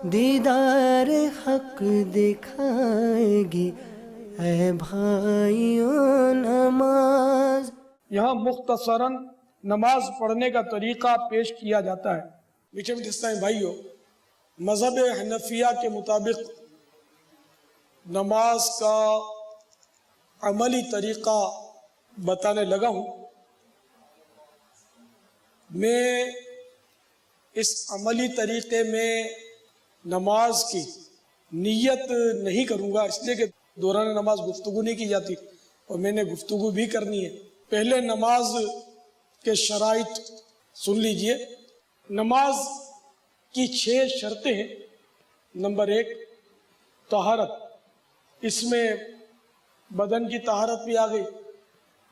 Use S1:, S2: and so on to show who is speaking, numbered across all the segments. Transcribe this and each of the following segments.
S1: دیدار حق دکھائے گی اے بھائیوں نماز۔
S2: یہاں مختصراً نماز پڑھنے کا طریقہ پیش کیا جاتا ہے۔ میٹھے میٹھے اسلامی بھائیو، مذہب حنفیہ کے مطابق نماز کا عملی طریقہ بتانے لگا ہوں۔ میں اس عملی طریقے میں نماز کی نیت نہیں کروں گا، اس لیے کہ دوران نماز گفتگو نہیں کی جاتی اور میں نے گفتگو بھی کرنی ہے۔ پہلے نماز کے شرائط سن لیجئے۔ نماز کی 6 شرطیں ہیں۔ نمبر 1 طہارت، اس میں بدن کی طہارت بھی آ گئی،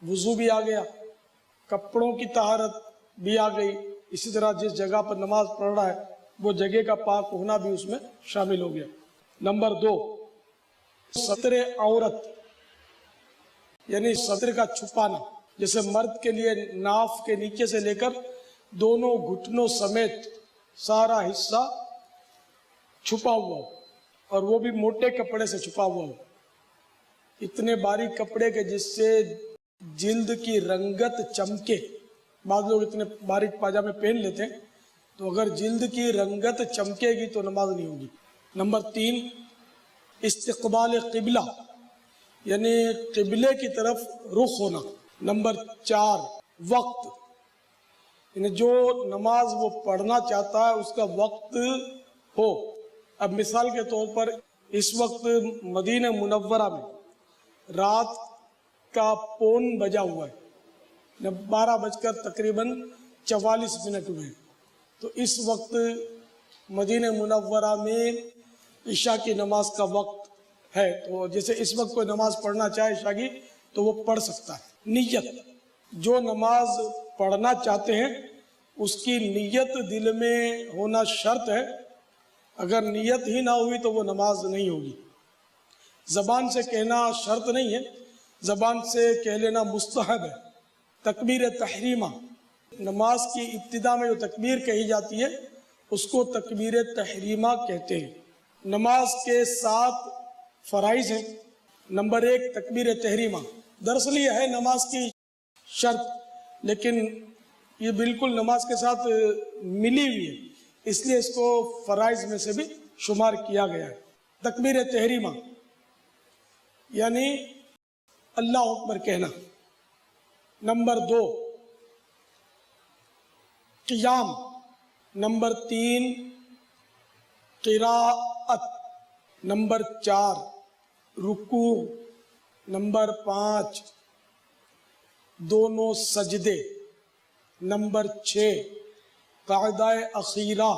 S2: وضو بھی آ گیا، کپڑوں کی طہارت بھی آ گئی، اسی طرح جس جگہ پر نماز پڑھ رہا ہے وہ جگہ کا پاک ہونا بھی اس میں شامل ہو گیا۔ نمبر 2 ستر عورت، یعنی ستر کا چھپانا، جیسے مرد کے لیے ناف کے نیچے سے لے کر دونوں گھٹنوں سمیت سارا حصہ چھپا ہوا ہو، اور وہ بھی موٹے کپڑے سے چھپا ہوا ہو، اتنے باریک کپڑے کے جس سے جلد کی رنگت چمکے۔ بعض لوگ اتنے باریک پاجامے پہن لیتے ہیں، تو اگر جلد کی رنگت چمکے گی تو نماز نہیں ہوگی۔ نمبر 3 استقبال قبلہ، یعنی قبلے کی طرف رخ ہونا۔ نمبر 4 وقت، یعنی جو نماز وہ پڑھنا چاہتا ہے اس کا وقت ہو۔ اب مثال کے طور پر اس وقت مدینہ منورہ میں رات کا پون بجا ہوا ہے، 12 بج کر تقریباً 44 منٹ ہوئے ہیں، تو اس وقت مدینہ منورہ میں عشاء کی نماز کا وقت ہے، تو جیسے اس وقت کوئی نماز پڑھنا چاہے عشاء کی تو وہ پڑھ سکتا ہے۔ نیت، جو نماز پڑھنا چاہتے ہیں اس کی نیت دل میں ہونا شرط ہے، اگر نیت ہی نہ ہوئی تو وہ نماز نہیں ہوگی۔ زبان سے کہنا شرط نہیں ہے، زبان سے کہہ لینا مستحب ہے۔ تکبیر تحریمہ، نماز کی ابتدا میں جو تکبیر کہی جاتی ہے اس کو تکبیر تحریمہ کہتے ہیں۔ نماز کے 7 فرائض ہیں۔ نمبر 1 تکبیر تحریمہ، دراصل یہ ہے نماز کی شرط، لیکن یہ بالکل نماز کے ساتھ ملی ہوئی ہے، اس لیے اس کو فرائض میں سے بھی شمار کیا گیا ہے۔ تکبیر تحریمہ یعنی اللہ اکبر کہنا۔ نمبر 2 قیام۔ نمبر 3 قراءت۔ نمبر 4 رکوع۔ نمبر 5 دونوں سجدے۔ نمبر 6 قاعدہ اخیرہ،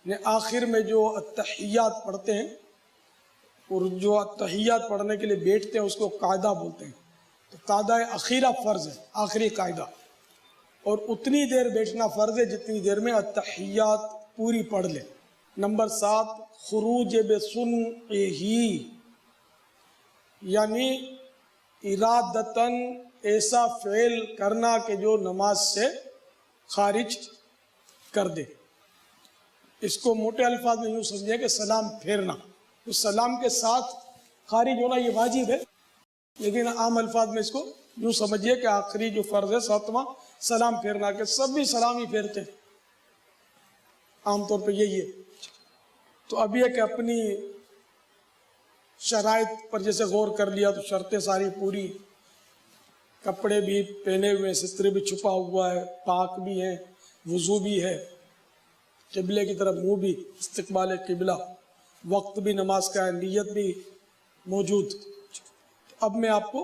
S2: یعنی آخر میں جو التحیات پڑھتے ہیں، اور جو التحیات پڑھنے کے لیے بیٹھتے ہیں اس کو قاعدہ بولتے ہیں، تو قاعدہ اخیرہ فرض ہے، آخری قاعدہ، اور اتنی دیر بیٹھنا فرض ہے جتنی دیر میں التحیات پوری پڑھ لے۔ نمبر 7 خروج بسنعہ، یعنی ارادتاً ایسا فعل کرنا کہ جو نماز سے خارج کر دے۔ اس کو موٹے الفاظ میں یوں سمجھے کہ سلام پھیرنا، تو سلام کے ساتھ خارج ہونا یہ واجب ہے، لیکن عام الفاظ میں اس کو یوں سمجھیے کہ آخری جو فرض ہے 7واں سلام پھیرنا، کہ سب بھی سلام ہی پھیرتے ہیں، عام طور پہ یہی ہے۔ تو اب یہ کہ اپنی شرائط پر جیسے غور کر لیا تو شرطیں ساری پوری، کپڑے بھی پہنے ہوئے، ستر بھی چھپا ہوا ہے، پاک بھی ہیں، وضو بھی ہے، قبلے کی طرف منہ بھی، استقبال قبلہ، وقت بھی نماز کا ہے، نیت بھی موجود۔ اب میں آپ کو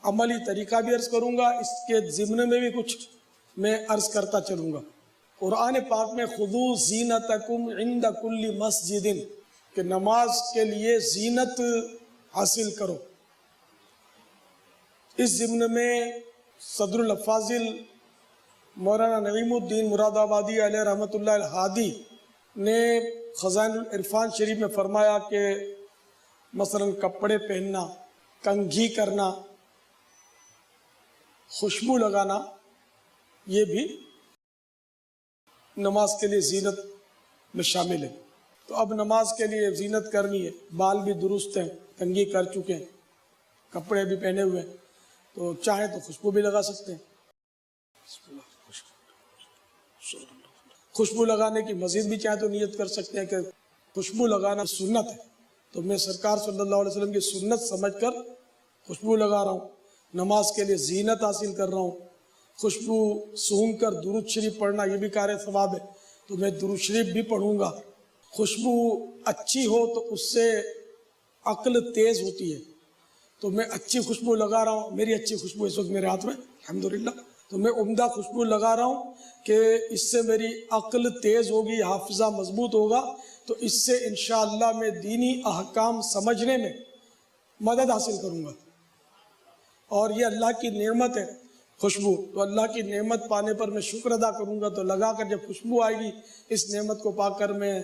S2: عملی طریقہ بھی عرض کروں گا، اس کے ضمن میں بھی کچھ میں عرض کرتا چلوں گا۔ قرآن پاک میں خذوا زینتکم عند کل مسجد، کہ نماز کے لیے زینت حاصل کرو۔ اس ضمن میں صدر الافاضل مولانا نعیم الدین مراد آبادی علیہ رحمۃ اللہ الہادی نے خزائن العرفان شریف میں فرمایا کہ مثلا کپڑے پہننا، کنگھی کرنا، خوشبو لگانا، یہ بھی نماز کے لیے زینت میں شامل ہے۔ تو تو اب نماز کے لیے زینت کرنی ہے، بال بھی درست ہیں، کنگھی کر چکے ہیں، کپڑے بھی پہنے ہوئے ہیں، تو چاہیں تو خوشبو بھی لگا سکتے ہیں۔ خوشبو لگانے کی مزید بھی چاہے تو نیت کر سکتے ہیں کہ خوشبو لگانا سنت ہے، تو میں سرکار صلی اللہ علیہ وسلم کی سنت سمجھ کر خوشبو لگا رہا ہوں، نماز کے لیے زینت حاصل کر رہا ہوں۔ خوشبو سونگھ کر درود شریف پڑھنا یہ بھی کار ثواب ہے، تو میں درود شریف بھی پڑھوں گا۔ خوشبو اچھی ہو تو اس سے عقل تیز ہوتی ہے، تو میں اچھی خوشبو لگا رہا ہوں، میری اچھی خوشبو اس وقت میرے ہاتھ میں الحمدللہ، تو میں عمدہ خوشبو لگا رہا ہوں کہ اس سے میری عقل تیز ہوگی، حافظہ مضبوط ہوگا، تو اس سے انشاءاللہ میں دینی احکام سمجھنے میں مدد حاصل کروں گا، اور یہ اللہ کی نعمت ہے خوشبو، تو اللہ کی نعمت پانے پر میں شکر ادا کروں گا، تو لگا کر جب خوشبو آئے گی اس نعمت کو پا کر میں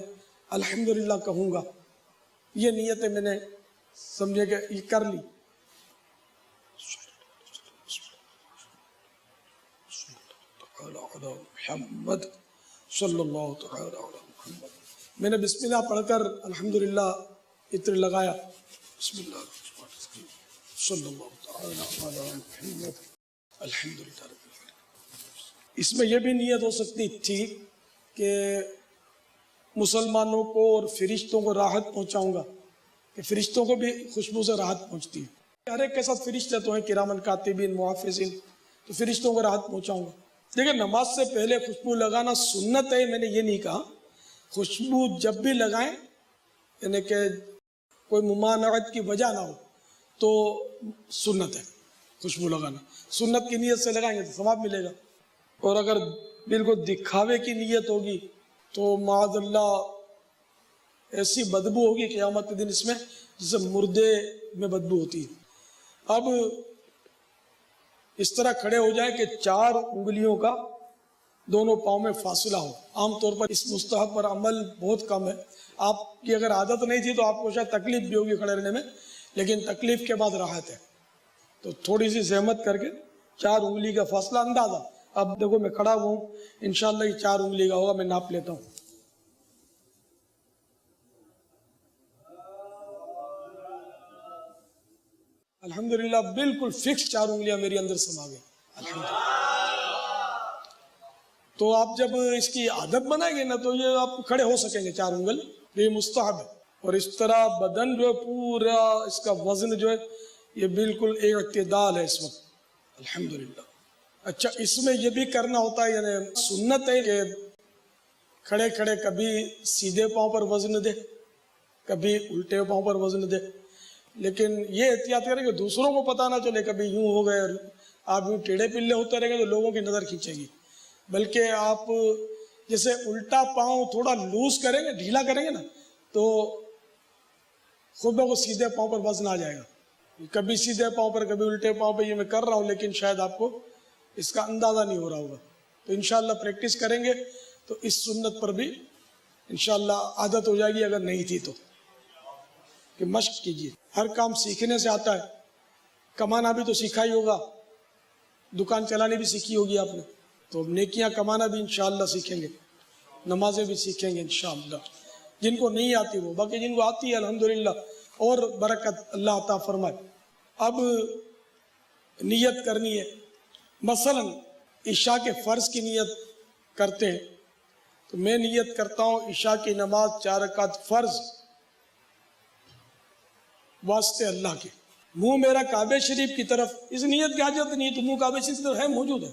S2: الحمدللہ کہوں گا۔ یہ نیت ہے، میں نے سمجھے کہ یہ کر لی۔ محمد صلی اللہ تعالی علی محمد، میں نے بسم اللہ پڑھ کر الحمدللہ عطر لگایا، بسم اللہ صلی اللہ تعالی علی محمد الحمدللہ رب العالمین۔ اس میں یہ بھی نیت ہو سکتی تھی کہ مسلمانوں کو اور فرشتوں کو راحت پہنچاؤں گا، کہ فرشتوں کو بھی خوشبو سے راحت پہنچتی ہے، ہر ایک کے ساتھ فرشتے تو ہیں، کرامن کاتبین محافظین، تو فرشتوں کو راحت پہنچاؤں گا۔ دیکھیں نماز سے پہلے خوشبو لگانا سنت ہے، میں نے یہ نہیں کہا، خوشبو جب بھی لگائیں یعنی کہ کوئی ممانعت کی وجہ نہ ہو تو سنت ہے خوشبو لگانا، سنت کی نیت سے لگائیں گے تو ثواب ملے گا، اور اگر بالکل دکھاوے کی نیت ہوگی تو معاذ اللہ ایسی بدبو ہوگی قیامت کے دن اس میں جسے مردے میں بدبو ہوتی ہے۔ اب اس طرح کھڑے ہو جائیں کہ 4 انگلیوں کا دونوں پاؤں میں فاصلہ ہو۔ عام طور پر اس مستحب پر عمل بہت کم ہے، آپ کی اگر عادت نہیں تھی تو آپ کو شاید تکلیف بھی ہوگی کھڑے رہنے میں، لیکن تکلیف کے بعد راحت ہے، تو تھوڑی سی زحمت کر کے 4 انگلی کا فاصلہ اندازہ۔ اب دیکھو میں کھڑا ہوں، انشاءاللہ یہ 4 انگلی کا ہوگا، میں ناپ لیتا ہوں۔ الحمدللہ بالکل فکس 4 انگلیاں میری اندر سما گئی الحمدللہ۔ تو آپ جب اس کی عادت بنائیں گے نا تو یہ آپ کھڑے ہو سکیں گے 4 انگل، یہ مستحب ہے، اور اس طرح بدن جو ہے پورا اس کا وزن جو ہے یہ بالکل ایک اعتدال ہے اس وقت الحمدللہ۔ اچھا اس میں یہ بھی کرنا ہوتا ہے، یعنی سنت ہے کہ کھڑے کھڑے کبھی سیدھے پاؤں پر وزن دے، کبھی الٹے پاؤں پر وزن دے، لیکن یہ احتیاط کریں کہ دوسروں کو پتہ نہ چلے کبھی یوں ہو گئے اور آپ یوں ٹیڑھے پلے ہوتے رہیں گے تو لوگوں کی نظر کھینچے گی، بلکہ آپ جیسے الٹا پاؤں تھوڑا لوز کریں گے، ڈھیلا کریں گے نا، تو خود بخود سیدھے پاؤں پر وزن آ جائے گا۔ کبھی سیدھے پاؤں پر کبھی الٹے پاؤں پر یہ میں کر رہا ہوں، لیکن شاید آپ کو اس کا اندازہ نہیں ہو رہا ہوگا، تو انشاءاللہ پریکٹس کریں گے تو اس سنت پر بھی انشاءاللہ عادت ہو جائے گی، اگر نہیں تھی تو کہ مشق کیجیے۔ ہر کام سیکھنے سے آتا ہے، کمانا بھی تو سیکھا ہی ہوگا، دکان چلانی بھی سیکھی ہوگی آپ نے، تو نیکیاں کمانا بھی انشاءاللہ سیکھیں گے، نمازیں بھی سیکھیں گے انشاءاللہ، جن کو نہیں آتی وہ، باقی جن کو آتی ہے الحمدللہ اور برکت اللہ عطا فرمائے۔ اب نیت کرنی ہے، مثلا عشاء کے فرض کی نیت کرتے ہیں، تو میں نیت کرتا ہوں عشاء کی نماز 4 رکعت فرض واسطے اللہ کے، منہ میرا کعبہ شریف کی طرف، اس نیت کی حاجت نہیں تو منہ کعبہ شریف کی طرف ہے، موجود ہے،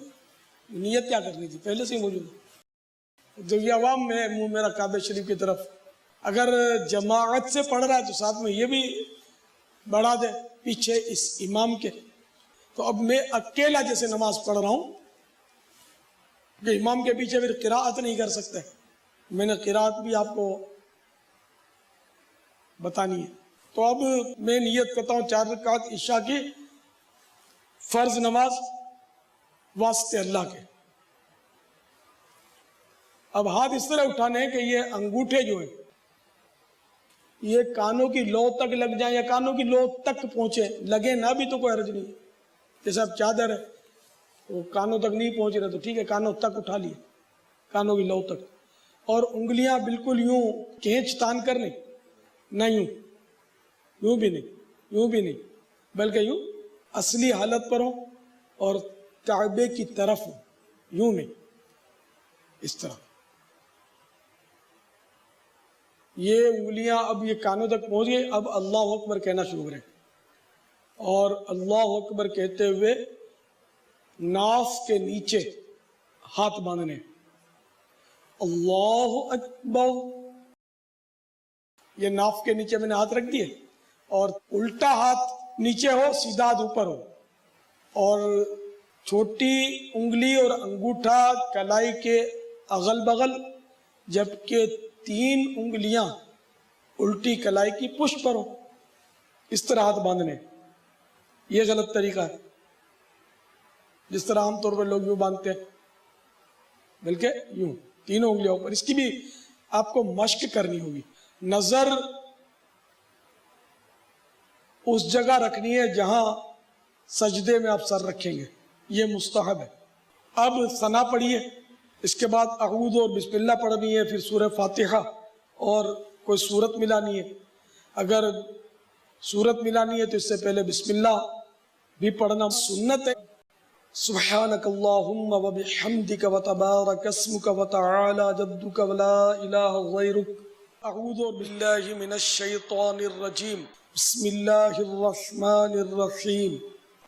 S2: نیت کیا کرنی تھی، پہلے سے ہی موجود ہے، جو یہ عوام میں ہے منہ میرا کعبہ شریف کی طرف، اگر جماعت سے پڑھ رہا ہے تو ساتھ میں یہ بھی بڑھا دے پیچھے اس امام کے۔ تو اب میں اکیلا جیسے نماز پڑھ رہا ہوں کہ امام کے پیچھے پھر قراءت نہیں کر سکتے، میں نے قراءت بھی آپ کو بتانی ہے، تو اب میں نیت کرتا ہوں 4 رکعت عشاء کی فرض نماز واسطے اللہ کے۔ اب ہاتھ اس طرح اٹھانے ہیں کہ یہ انگوٹھے جو ہیں یہ کانوں کی لو تک لگ جائیں یا کانوں کی لو تک پہنچے، لگے نہ بھی تو کوئی حرج نہیں، جیسے اب چادر ہے وہ کانوں تک نہیں پہنچ رہے تو ٹھیک ہے کانوں تک اٹھا لیے، کانوں کی لو تک، اور انگلیاں بالکل یوں کھینچ تان کر نہیں، نہ یوں بھی نہیں، بلکہ یوں اصلی حالت پر ہوں اور کعبے کی طرف ہوں، یوں نہیں، اس طرح۔ یہ انگلیاں اب یہ کانوں تک پہنچ گئی، اب اللہ اکبر کہنا شروع کریں، اور اللہ اکبر کہتے ہوئے ناف کے نیچے ہاتھ باندھنے، اللہ اکبر، یہ ناف کے نیچے میں نے ہاتھ رکھ دیے، اور الٹا ہاتھ نیچے ہو، سیدھا ہاتھ اوپر ہو، اور چھوٹی انگلی اور انگوٹھا کلائی کے اغل بغل، جبکہ 3 انگلیاں الٹی کلائی کی پشت پر ہو، اس طرح ہاتھ باندھنے۔ یہ غلط طریقہ ہے، جس طرح عام طور پر لوگ یوں باندھتے ہیں، بلکہ یوں 3 انگلیوں پر۔ اس کی بھی آپ کو مشق کرنی ہوگی۔ نظر اس جگہ رکھنی ہے جہاں سجدے میں آپ سر رکھیں گے، یہ مستحب ہے۔ اب ثنا پڑھیے، اس کے بعد اعوذ اور بسم اللہ پڑھنی ہے، پھر سورہ فاتحہ اور کوئی سورت ملانی ہے۔ اگر سورت ملانی ہے تو اس سے پہلے بسم اللہ بھی پڑھنا سنت ہے۔ سبحانک اللہم وبحمدک وتبارک اسمک وتعالی جدک ولا الہ غیرک۔ اعوذ باللہ من الشیطان الرجیم، بسم اللہ الرحمن الرحیم،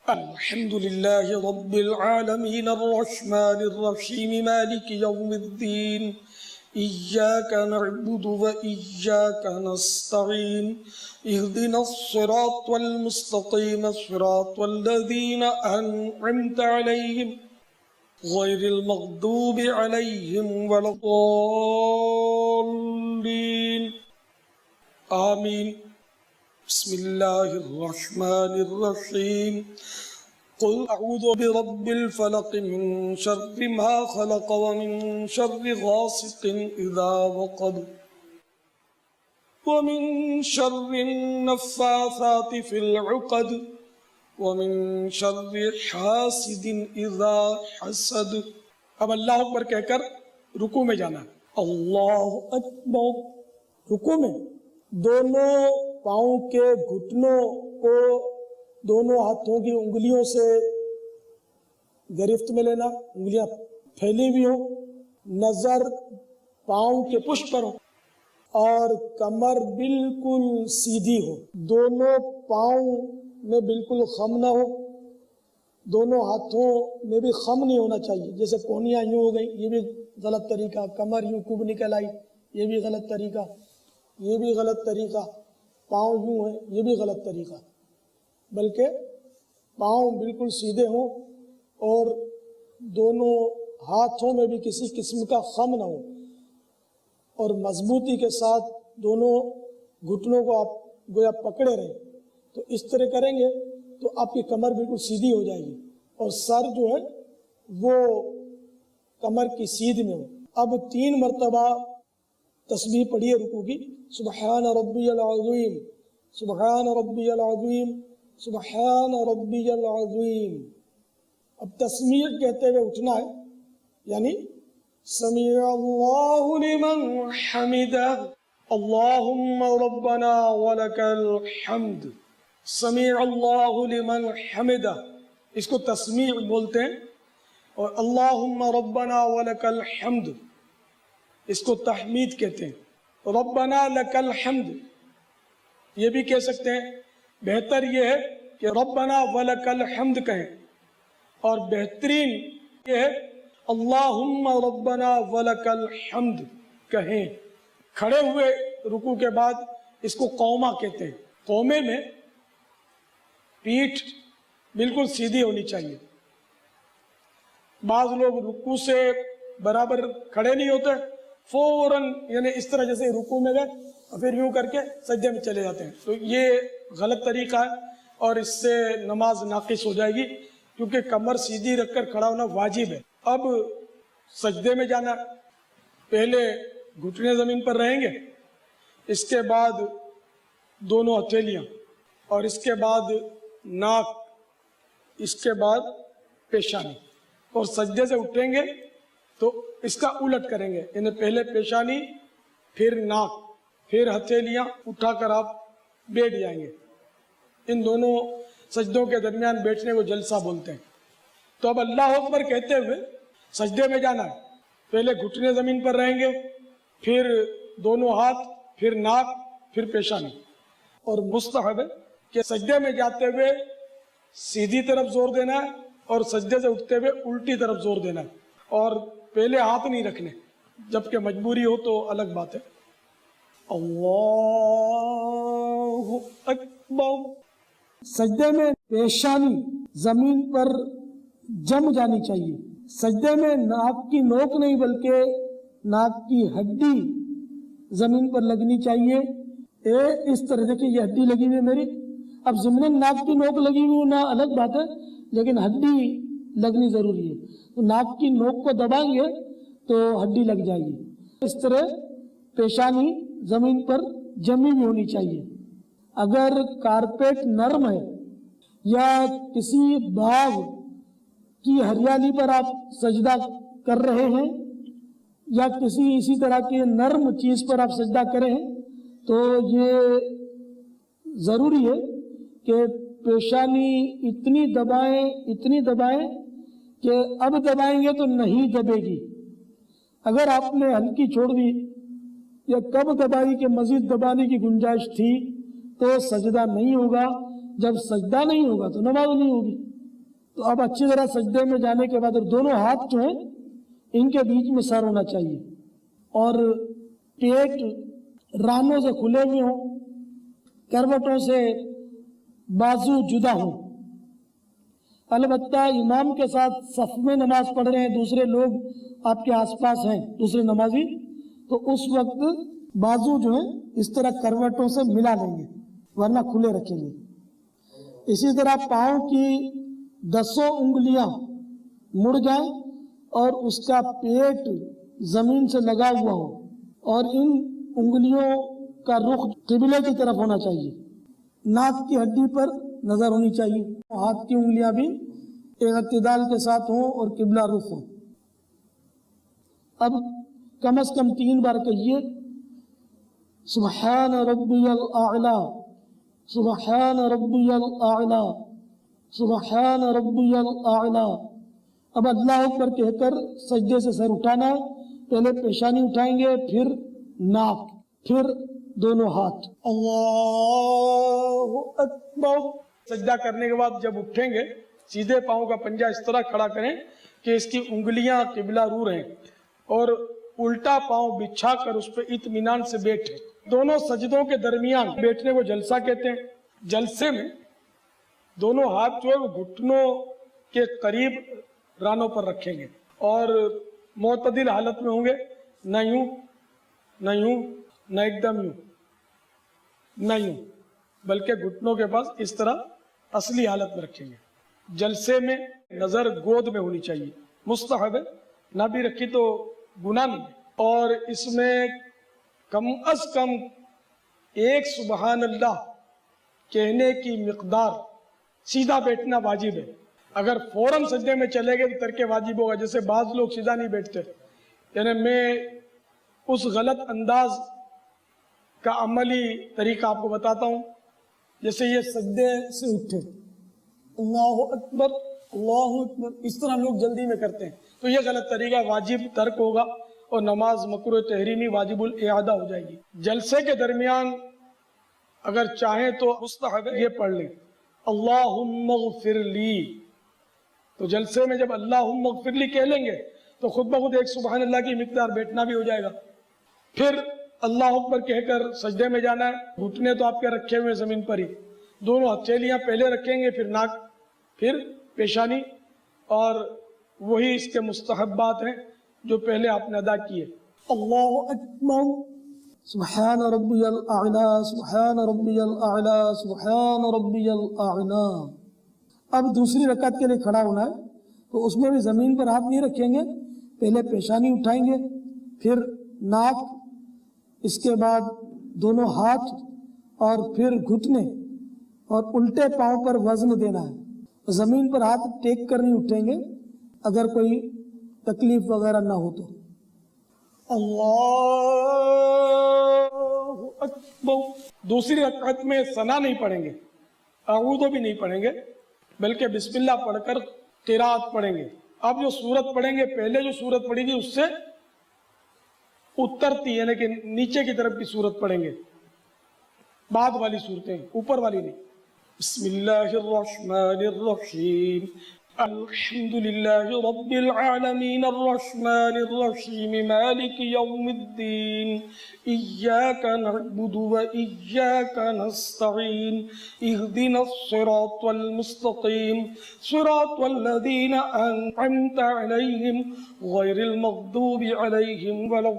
S2: الحمد للہ رب العالمین الرحمن الرحیم مالک یوم الدین، ایاک نعبد و ایاک نستعین، اہدنا الصراط المستقیم صراط الذین انعمت علیہم غیر المغضوب علیہم ولا الضالین، آمین۔ بسم اللہ الرحمن الرحیم، قل اعوذ برب الفلق من شر ما خلق ومن شر غاسق اذا وقب ومن شر النفاثات في العقد ومن شر حاسد اذا حسد۔ اب اللہ اکبر کہہ کر رکوع میں جانا ہے۔ اللہ اکبر، رکوع میں دونوں پاؤں کے گھٹنوں کو دونوں ہاتھوں کی انگلیوں سے گرفت میں لینا، انگلیاں پھیلی ہوئی ہوں، نظر پاؤں کے پشت پر ہو اور کمر بالکل سیدھی ہو، دونوں پاؤں میں بالکل خم نہ ہو، دونوں ہاتھوں میں بھی خم نہیں ہونا چاہیے، جیسے کونیاں یوں ہو گئی، یہ بھی غلط طریقہ، کمر یوں کوب نکل آئی، یہ بھی غلط طریقہ، یہ بھی غلط طریقہ، پاؤں یوں ہیں، یہ بھی غلط طریقہ، بلکہ پاؤں بالکل سیدھے ہوں اور دونوں ہاتھوں میں بھی کسی قسم کا خم نہ ہو، اور مضبوطی کے ساتھ دونوں گھٹنوں کو آپ گویا پکڑے رہیں۔ تو اس طرح کریں گے تو آپ کی کمر بالکل سیدھی ہو جائے گی اور سر جو ہے وہ کمر کی سیدھ میں ہو۔ اب 3 مرتبہ تسبیح پڑھیے رکوع کی، سبحان ربی العظیم، سبحان ربی العظیم، سبحان ربی العظیم۔ اب تسمیع کہتے ہوئے اٹھنا ہے، یعنی سمیع اللہ لمن حمدہ، اللہم ربنا ولک الحمد، سمیع اللہ لمن حمدہ، اس کو تسمیع بولتے ہیں، اور اللہم ربنا ولک الحمد اس کو تحمید کہتے ہیں۔ ربنا لک الحمد یہ بھی کہہ سکتے ہیں، بہتر یہ ہے کہ ربنا ولک الحمد کہیں، اور بہترین یہ ہے اللہم ربنا ولک الحمد کہیں۔ کھڑے ہوئے رکوع کے بعد اس کو قومہ کہتے ہیں۔ قومے میں پیٹھ بالکل سیدھی ہونی چاہیے۔ بعض لوگ رکوع سے برابر کھڑے نہیں ہوتے، فوراً یعنی اس طرح جیسے رکوع میں گئے اور پھر یوں کر کے سجدے میں چلے جاتے ہیں، تو یہ غلط طریقہ ہے اور اس سے نماز ناقص ہو جائے گی، کیونکہ کمر سیدھی رکھ کر کھڑا ہونا واجب ہے۔ اب سجدے میں جانا، پہلے گھٹنے زمین پر رہیں گے، اس کے بعد دونوں ہتھیلیاں، اور اس کے بعد ناک، اس کے بعد پیشانی، اور سجدے سے اٹھیں گے تو اس کا الٹ کریں گے، یعنی پہلے پیشانی پھر ناک پھر ہتھیلیاں اٹھا کر آپ بیٹھ جائیں گے۔ ان دونوں سجدوں کے درمیان بیٹھنے کو جلسہ بولتے ہیں۔ تو اب اللہ اکبر کہتے ہوئے سجدے میں جانا ہے، پہلے گھٹنے زمین پر رہیں گے، پھر دونوں ہاتھ، پھر ناک، پھر پیشانی۔ اور مستحب ہے کہ سجدے میں جاتے ہوئے سیدھی طرف زور دینا ہے اور سجدے سے اٹھتے ہوئے الٹی طرف زور دینا ہے، اور پہلے ہاتھ نہیں رکھنے، جبکہ مجبوری ہو تو الگ بات ہے۔ اللہ اکبر۔
S3: سجدے میں پیشانی زمین پر جم جانی چاہیے۔ سجدے میں ناک کی نوک نہیں بلکہ ناک کی ہڈی زمین پر لگنی چاہیے۔ اس طرح دیکھیں یہ ہڈی لگی ہوئی ہے میری، اب ضمن ناک کی نوک لگی ہوئی نہ الگ بات ہے، لیکن ہڈی لگنی ضروری ہے۔ تو ناک کی نوک کو دبائیں گے تو ہڈی لگ جائے گی۔ اس طرح پیشانی زمین پر جمی بھی ہونی چاہیے۔ اگر کارپیٹ نرم ہے یا کسی باغ کی ہریالی پر آپ سجدہ کر رہے ہیں یا کسی اسی طرح کے نرم چیز پر آپ سجدہ کریں تو یہ ضروری ہے کہ پیشانی اتنی دبائیں کہ اب دبائیں گے تو نہیں دبے گی۔ اگر آپ نے ہلکی چھوڑ دی یا کب دبائی کہ مزید دبانے کی گنجائش تھی تو سجدہ نہیں ہوگا۔ جب سجدہ نہیں ہوگا تو نماز نہیں ہوگی۔ تو اب اچھی طرح سجدے میں جانے کے بعد دونوں ہاتھ جو ہیں ان کے بیچ میں سر ہونا چاہیے اور پیٹ رانوں سے کھلے ہوئے ہوں، کروٹوں سے بازو جدا ہوں۔ البتہ امام کے ساتھ صف میں نماز پڑھ رہے ہیں، دوسرے لوگ آپ کے آس پاس ہیں دوسرے نمازی، تو اس وقت بازو جو ہیں اس طرح کروٹوں سے ملا لیں گے ورنہ کھلے رکھیں گے۔ اسی طرح پاؤں کی 10 انگلیاں مڑ جائیں اور اس کا پیٹ زمین سے لگا ہوا ہو اور ان انگلیوں کا رخ قبلے کی طرف ہونا چاہیے۔ ناک کی ہڈی پر نظر ہونی چاہیے۔ ہاتھ کی انگلیاں بھی ایک اعتدال کے ساتھ ہوں اور قبلہ رخ ہوں۔ اب کم از کم 3 بار کہیے سبحان ربی الاعلی، سبحان ربی الاعلی، سبحان ربی الاعلی۔ اب اللہ اکبر کہہ کر سجدے سے سر اٹھانا ہے، پہلے پیشانی اٹھائیں گے، پھر ناک، پھر دونوں ہاتھ۔
S2: اللہ اکبر۔ سجدہ کرنے کے بعد جب اٹھیں گے سیدھے پاؤں کا پنجہ اس طرح کھڑا کریں کہ اس کی انگلیاں قبلہ رو رہیں اور الٹا پاؤں بچھا کر اس پہ اطمینان سے بیٹھے۔ دونوں سجدوں کے درمیان بیٹھنے کو جلسہ کہتے ہیں۔ جلسے میں دونوں ہاتھ جو ہے وہ گھٹنوں کے قریب رانوں پر رکھیں گے اور معتدل حالت میں ہوں گے، نہ یوں نہ یوں نہ ایک دم یوں نہ یوں، بلکہ گھٹنوں کے پاس اس طرح اصلی حالت میں رکھیں گے۔ جلسے میں نظر گود میں ہونی چاہیے، مستحب ہے، نہ بھی رکھی تو گناہ نہیں ہے۔ اور اس میں کم از کم 1 سبحان اللہ کہنے کی مقدار سیدھا بیٹھنا واجب ہے۔ اگر فوراً سجدے میں چلے گئے تو ترک واجب ہوگا، جیسے بعض لوگ سیدھا نہیں بیٹھتے، یعنی میں اس غلط انداز کا عملی طریقہ آپ کو بتاتا ہوں۔ جیسے یہ سجدے سے اٹھے، اللہ اکبر اللہ اکبر، اس طرح لوگ جلدی میں کرتے ہیں، تو یہ غلط طریقہ، واجب ترک ہوگا اور نماز مکروہ تحریمی واجب الاعادہ ہو جائے گی۔ جلسے کے درمیان اگر چاہیں تو مستحب ہے یہ پڑھ لیں اللہم اغفر لی۔ تو جلسے میں جب اللہم اغفر لی کہہ لیں گے تو خود بخود 1 سبحان اللہ کی مقدار بیٹھنا بھی ہو جائے گا۔ پھر اللہ اکبر کہہ کر سجدے میں جانا ہے۔ گھٹنے تو آپ کے رکھے ہوئے زمین پر ہی، دونوں ہتھیلیاں پہلے رکھیں گے، پھر ناک، پھر پیشانی، اور وہی اس کے مستحبات ہیں جو پہلے آپ نے ادا کیے۔ اللہ اکبر،
S3: سبحان ربی الاعلی، سبحان ربی الاعلی، سبحان ربی الاعلی۔ اب دوسری رکعت کے لیے کھڑا ہونا ہے تو اس میں بھی زمین پر ہاتھ نہیں رکھیں گے، پہلے پیشانی اٹھائیں گے، پھر ناک، اس کے بعد دونوں ہاتھ اور پھر گھٹنے، اور الٹے پاؤں پر وزن دینا ہے۔ زمین پر ہاتھ ٹیک کر نہیں اٹھیں گے۔ اگر کوئی تکلیف وغیرہ نہ ہو تو۔
S2: اللہ اکبر۔ دوسری رکعت میں ثنا نہیں پڑھیں گے، اعوذ بھی نہیں پڑھیں گے، بلکہ بسم اللہ پڑھ کر قرات پڑھیں گے۔ اب جو سورت پڑھیں گے، پہلے جو سورت پڑھی تھی اس سے اترتی یعنی کہ نیچے کی طرف کی سورت پڑھیں گے، بعد والی صورتیں، اوپر والی نہیں۔ بسم اللہ الرحمن الرحیم، الحمد للہ رب العالمین الرحمن الرحیم مالک یوم الدین ایاک نعبد و ایاک نستعین اہدنا الصراط المستقیم صراط الذین انعمت علیہم غیر المغضوب علیہم ولا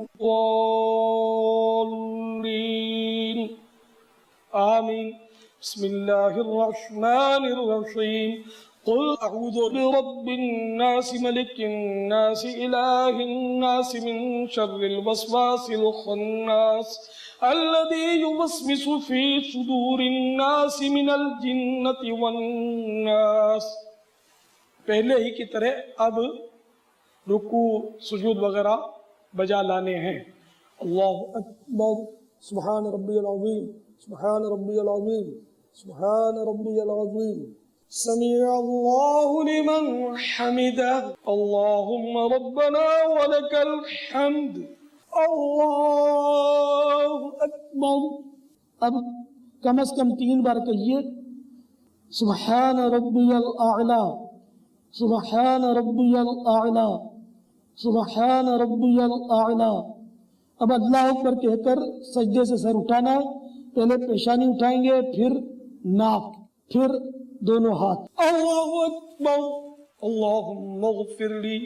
S2: الضالین آمین۔ بسم اللہ الرحمن الرحیم، قل اعوذ برب الناس ملک الناس الہ الناس من شر الوسواس الخناس الذی یوسوس فی صدور الناس من الجنۃ والناس۔ پہلے ہی کی طرح اب رکوع سجود وغیرہ بجا لانے ہیں۔ اللہ اکبر، سبحان ربی العظیم، سبحان ربی العظیم، سبحان ربی العظیم، سمیع اللہ لمن حمدہ، اللہم ربنا ولک الحمد، اللہ اکبر۔
S3: اب کم از کم 3 بار کہیے سبحان ربی الاعلی، سبحان ربی الاعلی، سبحان ربی الاعلی۔ اب اللہ اکبر کہہ کر سجدے سے سر اٹھانا ہے، پہلے پیشانی اٹھائیں گے، پھر ناک، پھر دونوں ہاتھ۔
S2: اللہ اکبر، اللہم اغفر لی،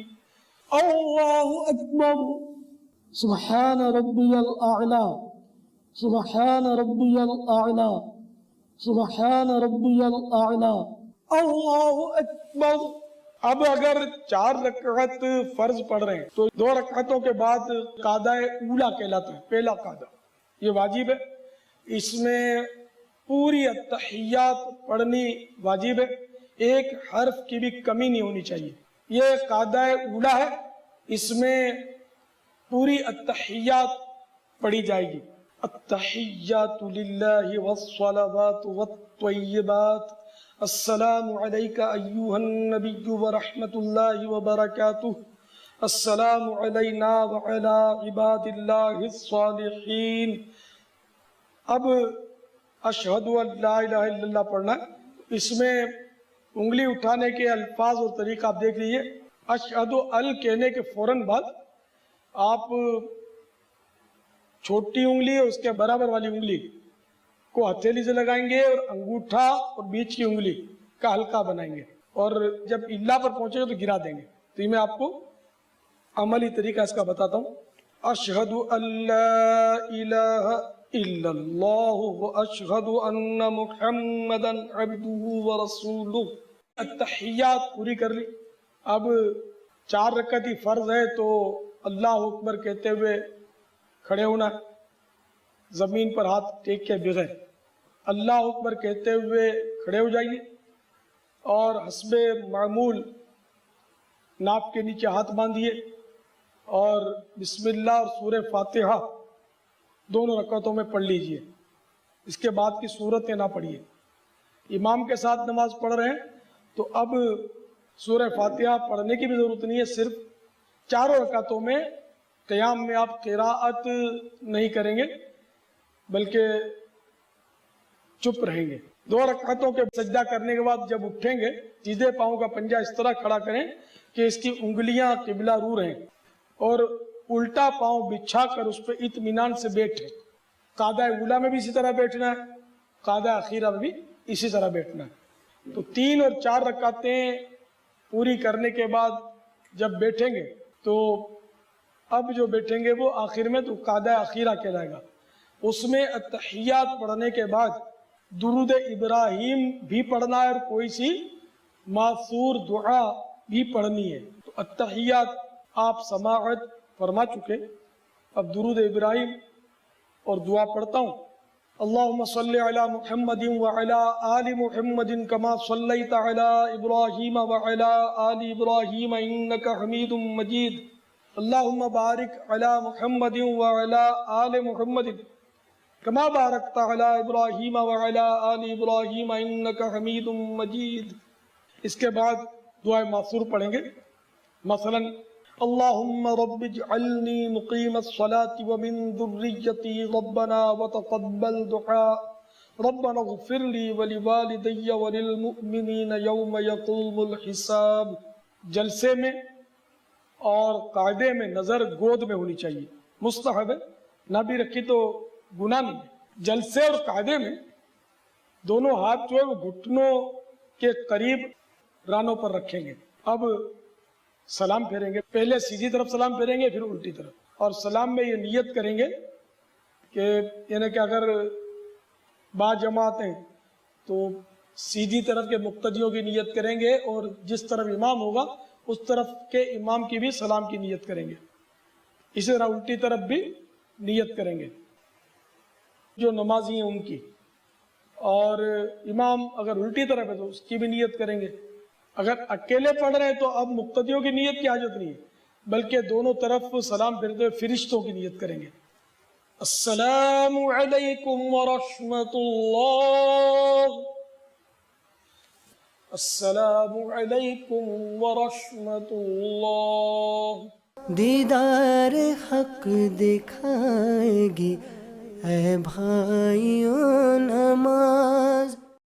S2: اللہ اکبر،
S3: سبحان ربی الاعلی، سبحان ربی الاعلی، سبحان ربی الاعلی،
S2: اللہ اکبر۔ اب اگر 4 رکعت فرض پڑھ رہے ہیں تو 2 رکعتوں کے بعد قعدہ اولا کہلاتا ہے، پہلا قعدہ، یہ واجب ہے، اس میں پوری التحیات پڑھنی واجب ہے، ایک حرف کی بھی کمی نہیں ہونی چاہیے۔ یہ قعدہ اولا ہے، اس میں پوری التحیات پڑھی جائے گی۔ التحیات للہ والصلوات والطیبات، السلام علیک ایہا النبی ورحمۃ اللہ وبرکاتہ، السلام علینا وعلی عباد اللہ الصالحین۔ اب اشہد ان لا الہ الا اللہ پڑھنا ہے، اس میں انگلی اٹھانے کے الفاظ اور طریقہ آپ دیکھ لیجئے۔ اشہد ال کہنے کے فوراً بعد آپ چھوٹی انگلی اور اس کے برابر والی انگلی کو ہتھیلی سے لگائیں گے اور انگوٹھا اور بیچ کی انگلی کا حلقہ بنائیں گے، اور جب اللہ پر پہنچے گا تو گرا دیں گے۔ تو یہ میں آپ کو عملی طریقہ اس کا بتاتا ہوں۔ اشہد ان لا الہ الا اللہ واشہد ان محمدا عبدہ ورسولہ۔ التحیات پوری کر لی۔ اب 4 رکعت ہی فرض ہے تو اللہ اکبر کہتے ہوئے کھڑے ہونا ہے، زمین پر ہاتھ ٹیک کے بغیر اللہ اکبر کہتے ہوئے کھڑے ہو جائیے، اور حسب معمول ناف کے نیچے ہاتھ باندھیے، اور بسم اللہ اور سورہ فاتحہ دونوں رکعتوں میں پڑھ لیجئے۔ اس کے بعد کی صورتیں نہ پڑھیے۔ امام کے ساتھ نماز پڑھ رہے ہیں تو اب سورہ فاتحہ پڑھنے کی بھی ضرورت نہیں ہے، صرف 4 رکعتوں میں قیام میں آپ قراءت نہیں کریں گے بلکہ چپ رہیں گے۔ 2 رکعتوں کے سجدہ کرنے کے بعد جب اٹھیں گے، سیدھے پاؤں کا پنجہ اس طرح کھڑا کریں کہ اس کی انگلیاں قبلہ رو رہیں، اور الٹا پاؤں بچھا کر اس پہ اطمینان سے بیٹھیں۔ قعدہ اولا میں بھی اسی طرح بیٹھنا ہے، قعدہ اخیرہ میں بھی اسی طرح بیٹھنا ہے۔ تو 3 اور 4 رکعتیں پوری کرنے کے بعد جب بیٹھیں گے تو اب جو بیٹھیں گے وہ آخر میں تو قعدہ اخیرہ کہلائے گا۔ اس میں التحیات پڑھنے کے بعد درود ابراہیم بھی پڑھنا ہے اور کوئی سی ماثور دعا بھی پڑھنی ہے۔ تو التحیات آپ سماعت فرما چکے، اب درود ابراہیم اور دعا پڑھتا ہوں۔ اللهم صل على محمد وعلى آل محمد كما صليت على إبراهيم وعلى آل إبراهيم إنك حميد مجيد اللهم بارك على محمد وعلى آل محمد كما باركت على إبراهيم وعلى آل إبراهيم إنك حميد مجيد. اس کے بعد دعائے معصور پڑھیں گے. مثلا اللهم رب اجعلني مقيم الصلاة ومن ذريتي ربنا وتقبل دعاء ربنا اغفر لي ولوالدي وللمؤمنين يوم يقوم الحساب. جلسے میں اور قاعدے میں نظر گود میں ہونی چاہیے، مستحب ہے، نہ بھی رکھی تو گناہ نہیں ہے. جلسے اور قاعدے میں دونوں ہاتھ جو ہے وہ گھٹنوں کے قریب رانوں پر رکھیں گے. اب سلام پھیریں گے، پہلے سیدھی طرف سلام پھیریں گے پھر الٹی طرف، اور سلام میں یہ نیت کریں گے کہ یعنی کہ اگر با جماعت ہیں تو سیدھی طرف کے مقتدیوں کی نیت کریں گے، اور جس طرف امام ہوگا اس طرف کے امام کی بھی سلام کی نیت کریں گے. اسی طرح الٹی طرف بھی نیت کریں گے جو نمازی ہیں ان کی، اور امام اگر الٹی طرف ہے تو اس کی بھی نیت کریں گے. اگر اکیلے پڑھ رہے ہیں تو اب مقتدیوں کی نیت کی حاجت نہیں ہے، بلکہ دونوں طرف سلام پھرتے ہوئے فرشتوں کی نیت کریں گے. السلام علیکم ورحمۃ اللہ، السلام علیکم ورحمۃ اللہ.
S1: دیدار حق دکھائے گی اے بھائیوں نماز.